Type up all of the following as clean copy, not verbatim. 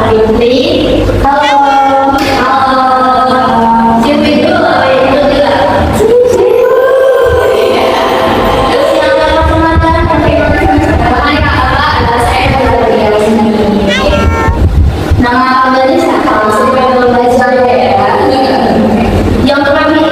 Putri. Halo. Halo. Cium dulu, itu juga. Terus yang teman-teman adalah saya dari sini. Nama abangnya siapa? Supaya belum belajar ya. Yang kami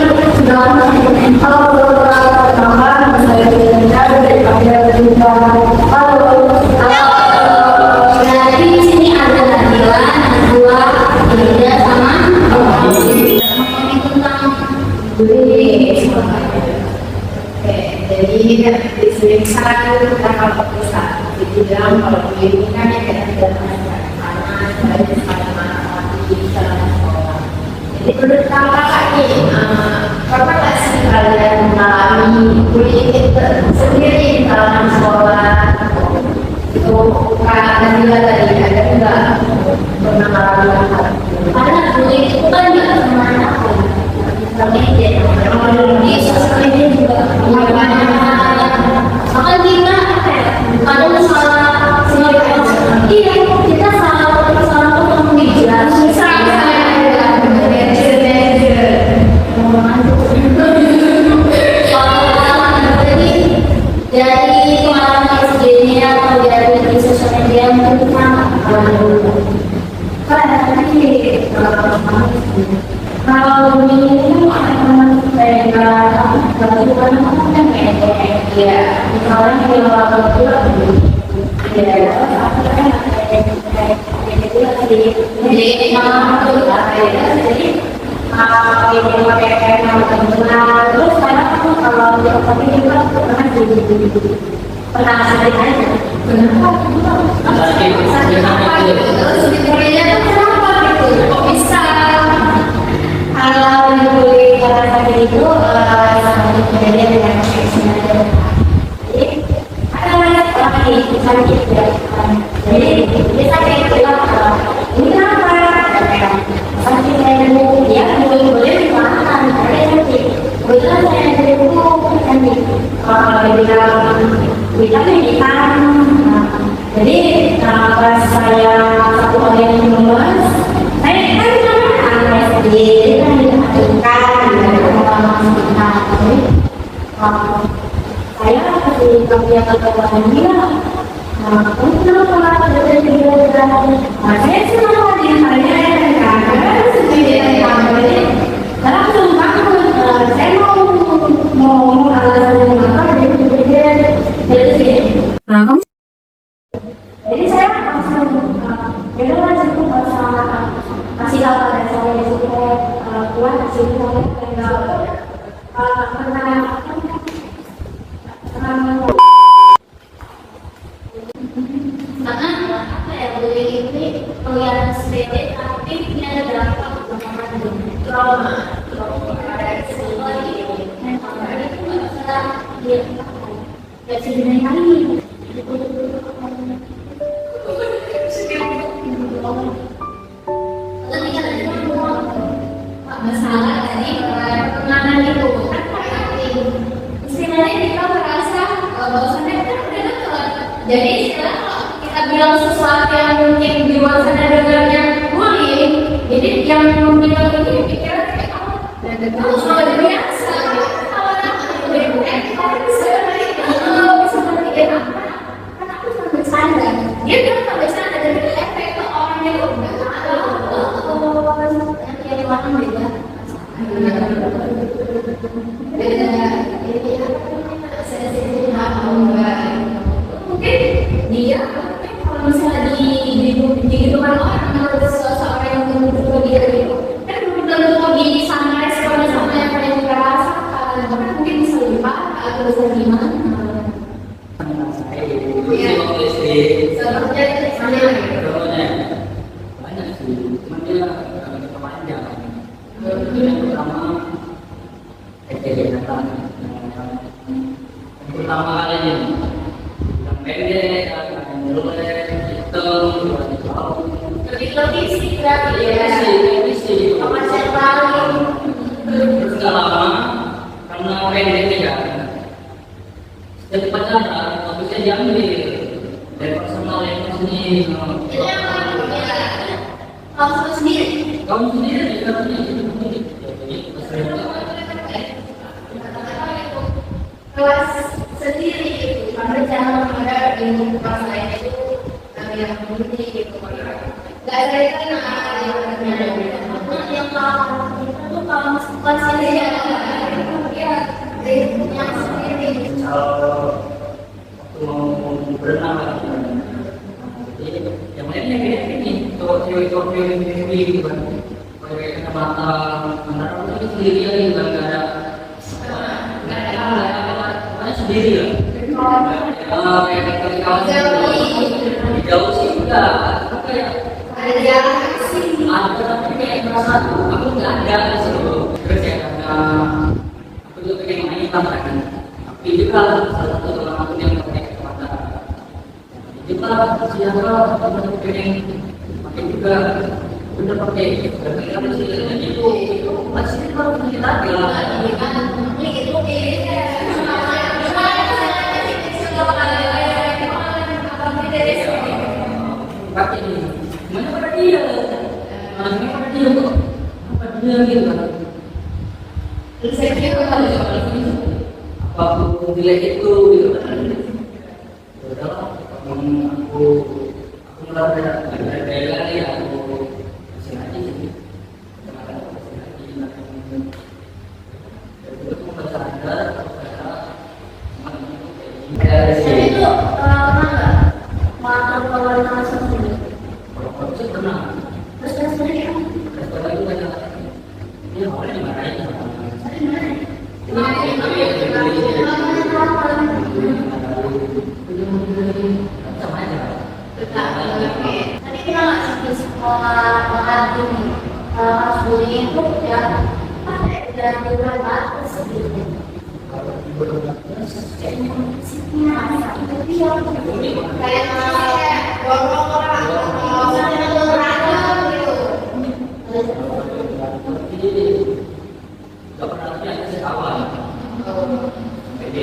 jadi di sini misalkan kita kalau bisa dibilang kalau ini kan ya kita tidak panas, baik sama lagi dalam sekolah. Jadi menurut kakak ini pernah nggak sih kalian mengalami bullying sendiri dalam sekolah? Itu kak Nabila tadi ada nggak pernah mengalami hal? Karena bullying itu kan nggak kemana pun. Di sosial media juga banyak. Maka kita kadang salah iya kita salah untuk menjelaskan dari pengalaman SD-nya atau dari sosial media mungkin sama kalau ini kayak bukan kan kayak ya misalnya di luar juga ya jadi malah tuh jadi ini pakai nama terus sekarang kalau tapi juga pernah pernah sering aja kenapa terus sebenarnya tuh kenapa gitu kok bisa kalau dibully karena sakit itu sangat berbeda dengan sengaja. Jadi ada banyak orang yang sakit ya. Jadi dia sakit bilang ini kenapa? Sakit kayak dulu dia boleh dimakan, ada yang sakit. Kebetulan saya dari dulu nanti kalau bilang vitamin ikan. Jadi pas saya satu hari yang lemas, saya kan jadi kan diajukan saya kasih kegiatan kegiatan dia untuk kalau ada kegiatan saya senang di saya karena seperti langsung bangun saya mau alasan apa jadi saya langsung jadi langsung kasih tahu pada saya di situ kuat kasih tahu karena apa ya bullying ini kelihatan sepele tapi ini ada berapa trauma ada sesuatu lagi itu nggak bisa nggak bisa dinaikin masalah tadi penanganan itu kan istilahnya kita merasa bahwasannya kan udah dekat jadi istilah kita bilang sesuatu yang mungkin di luar sana dengarnya bullying jadi yang bilang ini pikiran kayak dan itu sudah biasa kalau bisa berpikir kan aku cuma bercanda dia bilang tak bercanda dan itu efek ke orang yang udah yang di mana beda mungkin dia kalau misalnya di depan orang atau seseorang yang menurut dia gitu kan belum tentu di sana responnya sama yang kalian rasakan bahkan mungkin bisa lebih parah atau bisa gimana sepertinya itu sama banyak sih cuma dia kepanjang yang pertama kejadian pertama kalinya yang pendek yang jelek hitam lebih sih berarti ya sih apa saya paling terus nggak lama karena pendek ya setiap pacaran habisnya diambil dari personal yang sini itu yang paling ya Kamu sendiri. Kamu sendiri juga punya jadi sering Kelas sendiri gitu, karena jangan ada ilmu kelas lain itu yang penting gitu. Gak ada yang itu kalau masuk kelas sendiri ya yang sendiri. kalau waktu mau berenang lagi, jadi yang lainnya kayak ini, cowok-cowok yang sendiri gitu kan, kayak mata mana itu sendiri lagi kan, nggak ada sendiri ya. Kayak jauh sih enggak, kayak Ada jalan sih. ada tapi kayak merasa aku nggak ada di situ. Terus ya karena aku juga pengen main kan, tapi juga salah satu orang aku yang pakai kacamata. Juga siapa aku pengen pakai juga udah pakai berarti kan sih itu masih kalau kita bilang Itu pakai ini mana pada dia mana pada dia kok apa dia gitu kan apapun nilai itu gitu kan udah aku mulai dari lagi aku masih aja sih kemarin masih aja itu aku baca ada itu mata kawan langsung sini. kalau itu pernah Terus kan sendiri kan? setelah itu banyak dia orang dimarahin sama aja Tadi kita nggak di sekolah ini pas bullying itu udah bulan batas gitu. Kayak dorong orang gitu. jadi nggak pernah punya kawan jadi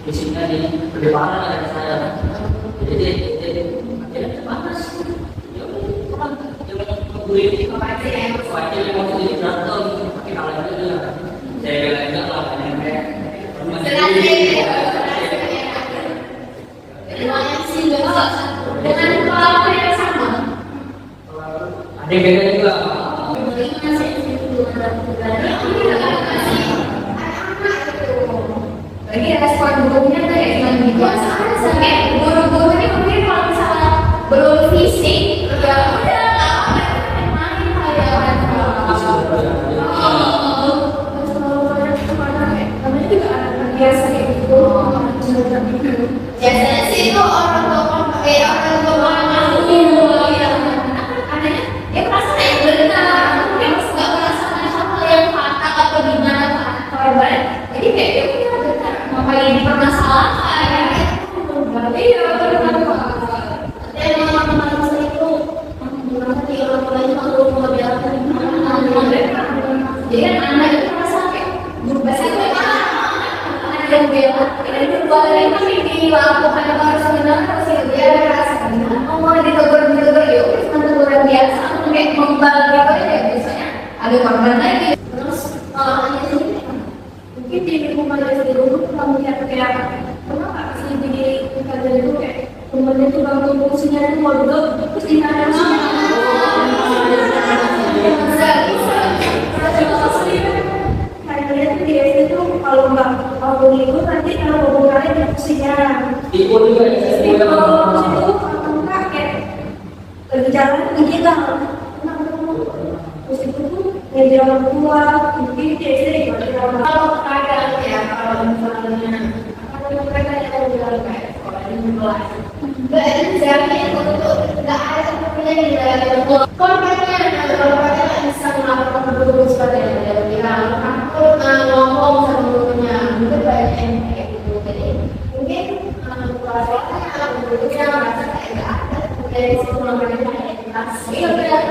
di sini di perdebaran ada saya jadi akhirnya panas ya udah jangan membuli wajib yang mau jadi berantem tapi kalau itu saya bilang enggak lah kayak Dengan pola yang sama. ada yang beda juga Lagi respon gurunya tuh ya cuma gitu aja. Sampai guru-guru ini mungkin kalau misalnya belum fisik, ya udah main kayak namanya juga anak biasa gitu. Biasanya sih itu orang tua anaknya dia merasa kayak benar, dia nggak merasakan hal yang fatal atau gimana korban. Jadi kayak dia punya benar, makanya dipermasalahkan. Iya, benar. Dan mama-mama itu gimana sih orang tuanya kalau mau bilang jadi kan anak itu merasa kayak berubah sih anak yang bela dan itu boleh kan dilakukan harus sebenarnya harus dia merasa mau ditegur ya cuma teguran biasa kayak membagi apa ya biasanya ada korban lagi terus hanya sendiri mungkin di lingkungan dari dulu kamu lihat kayak kenapa sih di kajian itu kayak kemudian tuh bang fungsinya itu mau duduk terus di mana kalian tuh dia itu kalau nggak mau libur nanti kalau hubungannya di fungsinya ibu juga itu kayak berjalan begitu terus itu tuh dari orang tua mungkin dia sering kalau kadang ya kalau misalnya kalau mereka yang bilang kayak sekolah ini kelas dan jamin untuk nggak ada kemudian di dalam korbannya korbannya bisa melakukan berbagai seperti yang dia bilang aku ngomong sama gurunya mungkin banyak yang kayak gitu jadi mungkin keluarganya gurunya merasa kayak nggak ada dari semua mereka edukasi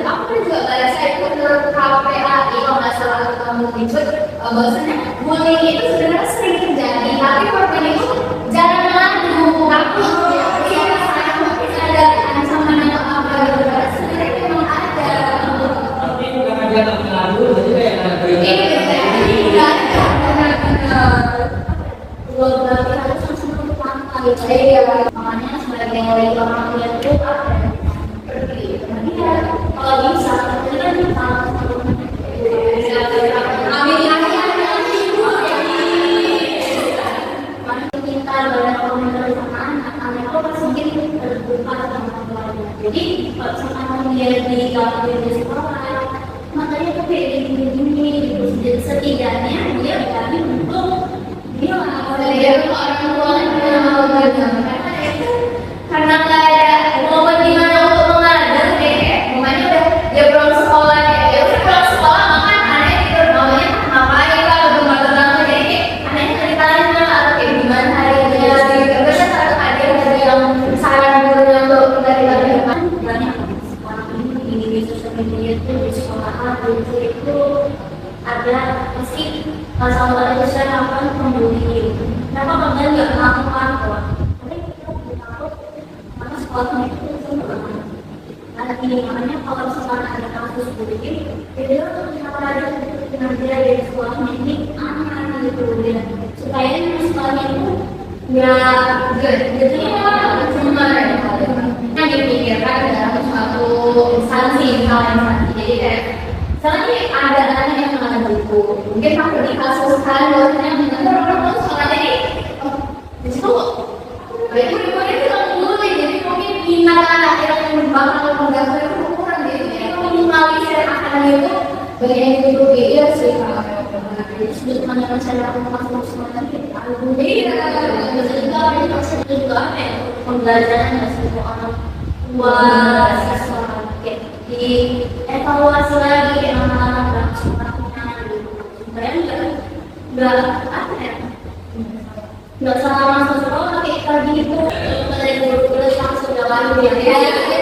aku juga baca itu menurut KPAI kalau nggak salah kamu ikut bahwasanya bullying itu sebenarnya sering terjadi tapi korban itu jarang ngadu aku ya saya mungkin ada ancaman atau apa gitu sebenarnya memang ada dilakuin di sekolah. Makanya tuh kayak gini gitu. Jadi setidaknya dia berani untuk bilang dia orang tuanya gitu. Karena nggak ada momen dimana untuk mengajar deh, momennya udah dia pulang sekolah ya udah pulang sekolah makan aneh gitu, namanya ngapain lah rumah tenang jadi anehnya ceritanya atau kayak gimana harinya gitu. Terus ada yang saran gurunya untuk dari depan banyak sekarang ini di sosial media itu di sekolahan itu ada pasti masalah besar apa pembuli. Kenapa kalian nggak melakukan kok? Sekolahnya itu karena ini makanya kalau misalnya ada kasus bullying dia kenapa ada dengan dia dari sekolahnya ini aman gitu dia supaya sekolahnya itu nggak jadi cuma yang dipikirkan dalam suatu instansi misalnya jadi kayak misalnya ada anak yang mengalami itu mungkin aku di kasus kan bahwasanya benar orang sekolahnya ini di situ minat anak yang bakal mengganggu itu kurang gitu, jadi meminimalisir anak itu bagian itu iya sih kalau jadi hanya masalah masuk sekolah kita jadi juga juga pembelajaran semua orang tua siswa kayak di evaluasi lagi kayak anak-anak sekolahnya gitu supaya nggak apa ya nggak salah masuk sekolah kayak tadi itu dari guru-guru yang sudah lalu ya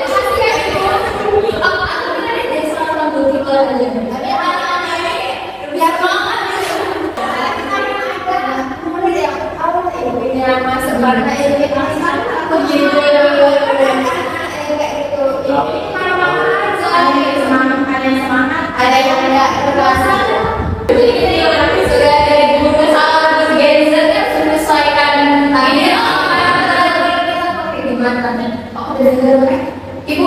pasti ya itu apa artinya dari seorang guru itu aja tapi anak-anak biar banget kemudian yang awal yang masuk karena ini aku gitu kayak gitu ini semangat ada yang tidak terbiasa jadi sudah dari guru sama organizer menyesuaikan tanya ibu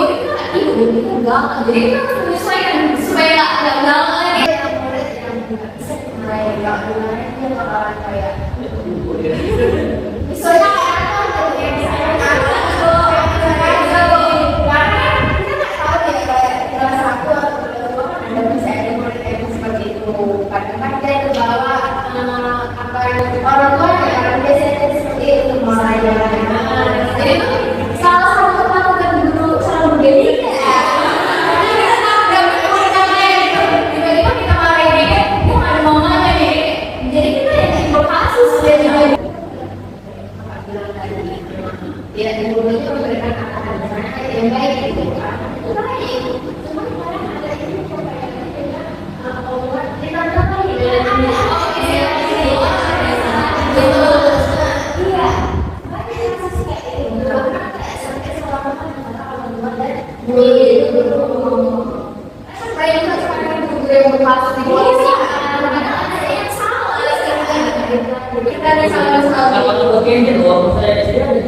itu enggak jadi kita harus menyesuaikan supaya nggak lagi yang murid yang bisa nggak bakalan kayak misalnya orang tua ya biasanya seperti itu jadi itu salah satu patokan guru cara mendidik ya tiba-tiba kita marahin dikit kok ada mamanya nih jadi kita yang berkasus ya tidak guru itu memberikan anak-anak yang baik gitu kan itu baik cuma kadang ada itu apa tuh bagiannya doang saya SD ada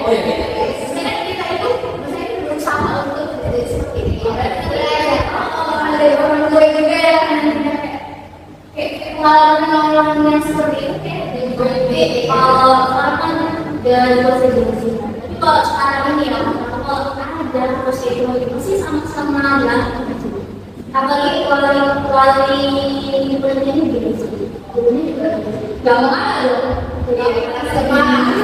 oh ya pengalaman yang seperti itu kalau kan dan konsistensi. Tapi kalau sekarang ini ya, kalau ada konsistensi sama-sama lah. Apalagi wali pendidikan gitu sih. Ini juga gampang aja. Jadi semangat.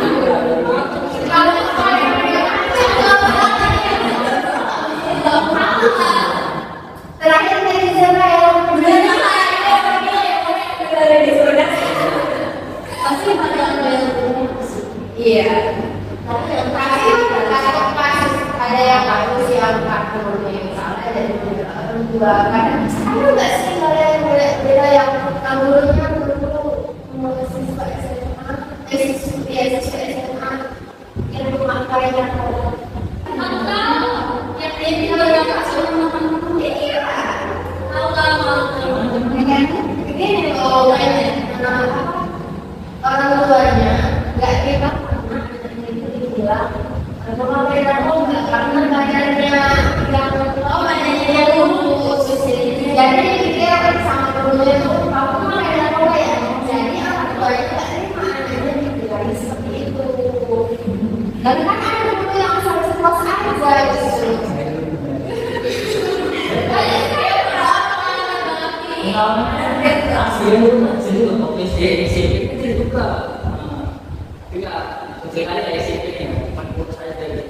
Terakhir dari Zara yang pasti iya. Tapi yang terakhir ada yang bagus yang kartunya misalnya dari orang tua. Kadang ada nggak sih kalian beda yang gurunya guru siswa SMA, siswa SMA yang rumah kalian yang yang ini kalau yang kasih teman-teman iya. Begini loh orang tuanya nggak kita bilang kalau mereka nggak karena bayarnya yang bayarnya lulus jadi dia sama gurunya tuh kamu mereka mau ya jadi orang tuanya nggak terima anaknya dibilang seperti itu dan kan ada guru yang harus puas aja gitu Jadi untuk SMP kan jadi buka. Juga kecil kali dari SMP nya, bukan kurus saya dari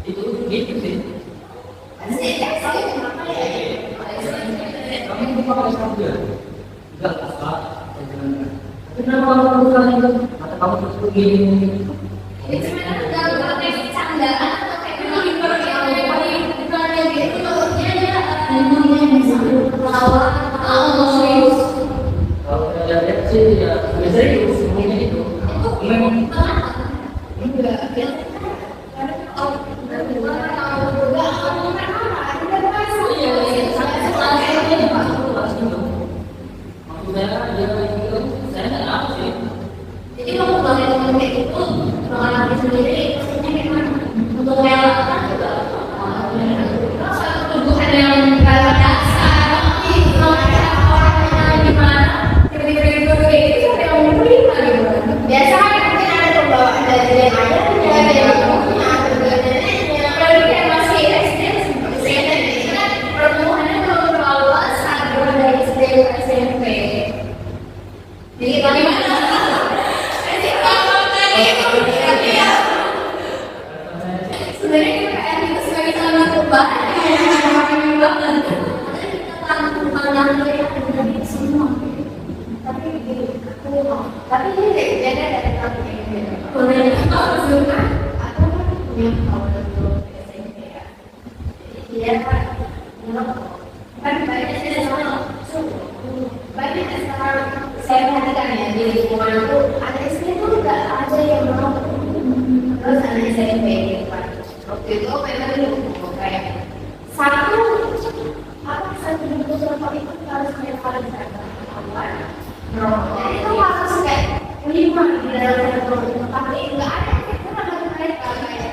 itu gitu sih. Kamu buka pakai sarung juga? Enggak, Pak. Kenapa kamu buka itu? Mata kamu terus begini. Ini sebenarnya udah kayak candaan atau kayak memang bukannya gitu, maksudnya dia bisa ketawa, serius. Kalau udah lihat sih ya serius semuanya itu. Memang enggak. Jadi kalau bangun kayak gitu, bangun hati sendiri, maksudnya memang untuk relakan juga. Tubuhan yang gak dasar, tapi orang gimana, tiba-tiba kayak gitu, sampai yang menerima gitu. Biasanya mungkin ada pembawaan dari yang ayahnya, dari yang ibunya, atau dari neneknya. Kalau dia masih SD, seperti ini kan pertemuannya terlalu besar, bukan dari SD ke SMP. Jadi bagaimana? Sebenarnya KKN itu sebagai salah satu bahan yang banget. Kita pandang dari dari semua. Tapi tapi ini beda dari kami ini. Kalau suka atau punya kawan dulu SMP ya. Dia kan banyak sekarang banyak sekarang saya perhatikan ya di lingkungan itu ada istri itu nggak ada yang mau terus ada SMP gitu kan. Waktu itu memang itu kayak satu beberapa itu harus punya kualitas jadi itu harus kayak 5 di dalam satu tapi nggak ada kita nggak mereka kayak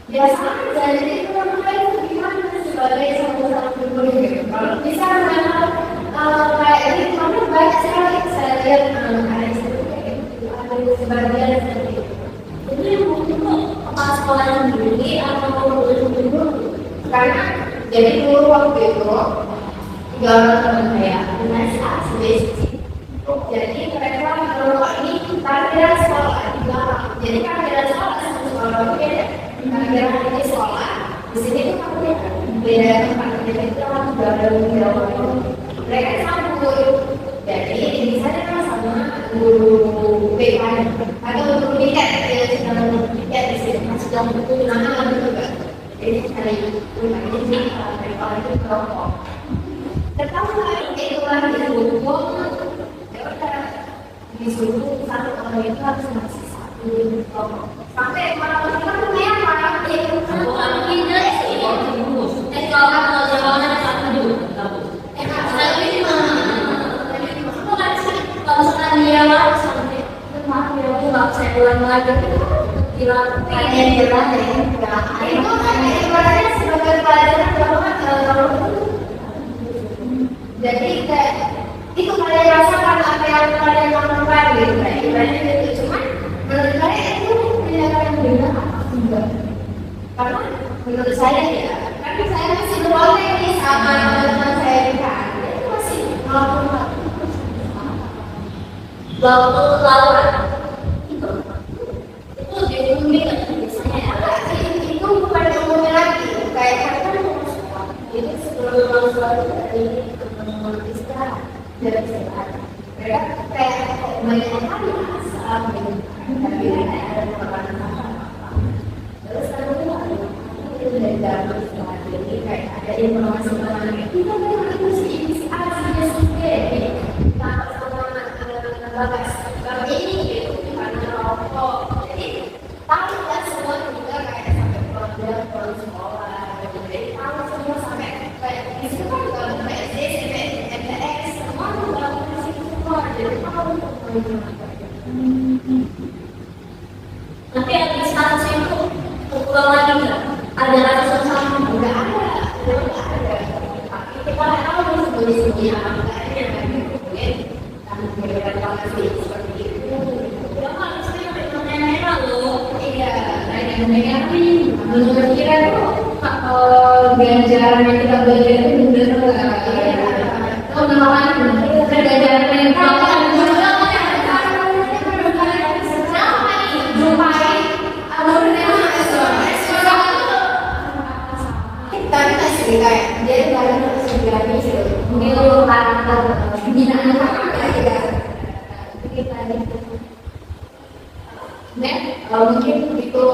biasa aja jadi itu mereka itu gimana sebagai satu guru gitu kalau bisa kayak ini karena banyak sekali saya lihat ada sebagian seperti itu jadi mungkin kepala sekolah sendiri atau guru karena jadi dulu waktu itu 3 orang teman saya dengan basic jadi mereka kalau ini parkiran sekolah jadi parkiran sekolah satu sekolah beda parkiran ini sekolah di sini itu parkiran beda tempat kita itu orang berada di dalam mereka sama guru jadi di sana kan sama guru BK atau guru tiket yang sedang tiket di sini sedang butuh nama juga jadi cari rumah ini mereka itu kelompok ketahuan itu lagi disuruh ya udah disuruh satu orang itu harus masih satu kelompok sampai malam kita lumayan parah itu bukan kita sih kalau jawabannya satu dulu tapi kalau misalkan dia harus sampai maaf ya aku nggak bisa ulang lagi kira kayaknya dia lagi itu kan ibaratnya sebagai pelajaran kalau jadi kayak itu kalian rasakan apa yang kalian lakukan gitu kan ibaratnya gitu cuman menurut kalian itu tindakan yang benar apa enggak karena menurut saya ya karena saya masih beroleh nih sama teman saya di kan itu masih melakukan lawan itu diumumkan biasanya itu bukan umumnya lagi kayak kan itu sebelum masuk dari istirahat dari istirahat mereka kayak banyak kali asal tapi ada makanan apa terus kalau itu dari dalam istirahat jadi kayak ada informasi mengenai kita memang si A si B bagas ini gitu karena rokok jadi tahu kan semua juga kayak sampai keluarga pulang sekolah jadi tahu semua sampai kayak di situ kan juga ada SD, SMP, MTS semua juga di situ semua jadi tahu tapi ada status itu pulang lagi nggak ada rasa sama nggak ada tapi kita tahu sembunyi-sembunyi apa yang mungkin memberikan kasih seperti itu. Berapa harusnya nenek loh? Iya, nenek nih. Menurut kira tuh ganjaran yang kita belajar itu benar nggak? Iya. Kalau nama dia baru segera bisa mungkin lu binaan apa ya kita gitu. Mungkin itu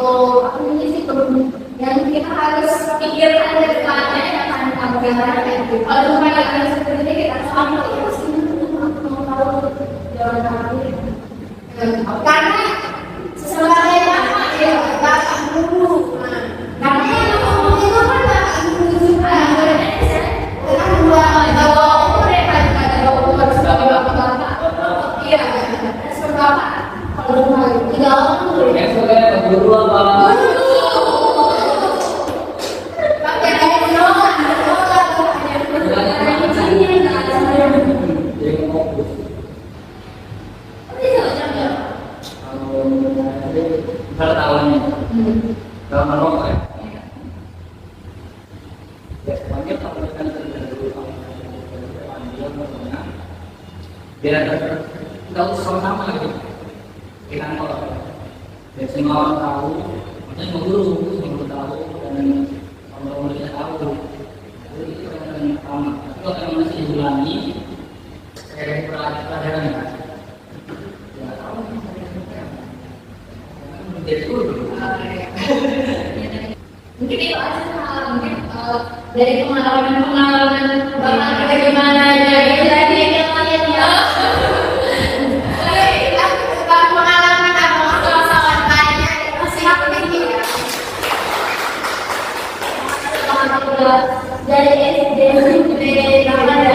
apa namanya sih yang kita harus pikirkan ke depannya ya kan bagaimana gitu. Kalau cuma yang seperti ini kita sama itu pasti mau tahu jalan terakhir. Karena sebagai apa ya bapak guru. Karena yang ngomong itu kan bapak guru juga. Kan bawa umur ya kan bawa umur sebagai bapak. Iya, sebagai bapak. Kalau cuma 3 orang Ya sebagai guru apa? Kalau tahunnya, kalau merokok ya, banyak kalau kan biar tahu sama gitu, kita kalau semua orang tahu, maksudnya guru tahu dan orang tidak tahu, jadi itu yang pertama. Kalau yang masih diulangi, kayak pelajaran ya. Mungkin itu aja mungkin dari pengalaman bapak bagaimana jadi yang lain ya. Pengalaman apa masalah banyak masih pikir. Dari SD sampai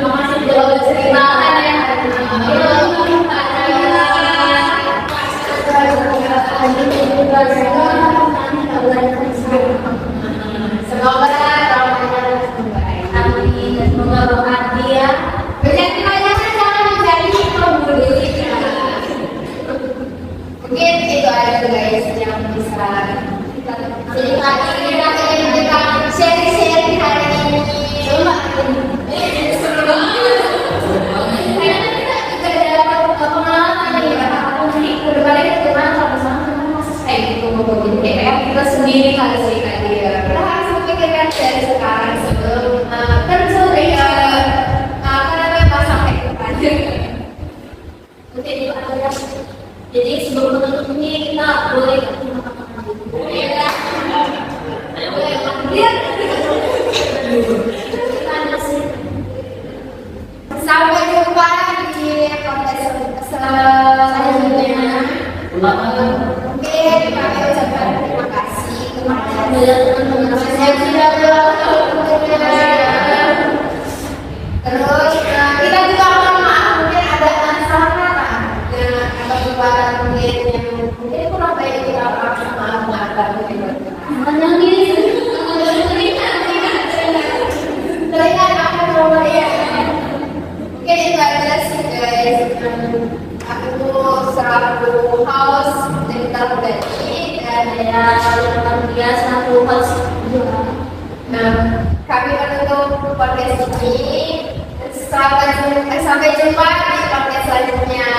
masih jauh cerita ya. Semoga semoga bahagia. Menjadi banyak jangan menjadi pembuli. Mungkin itu aja guys yang bisa kita share hari ini. Coba kita dapat pengalaman ya. Berbalik dengan sama-sama kayak gitu kayak kita sendiri harus kita dia kita harus memikirkan dari sekarang sebelum kan sudah karena memang sampai ke depan mungkin itu ada jadi sebelum menutup ini kita boleh ya sampai jumpa di kontes selanjutnya. Oke, kami ucapkan terima kasih kepada teman-teman yang sudah bergabung. Terus kita juga mohon maaf mungkin ada salah kata atau perbuatan mungkin kurang baik kita maaf mungkin. Menangis, terlihat apa nomor ya? Mungkin itu aja sih guys. Aku selaku host cerita pribadi dan ya teman dia selaku host juga. Kami menutup podcast ini. Sampai jumpa di podcast selanjutnya.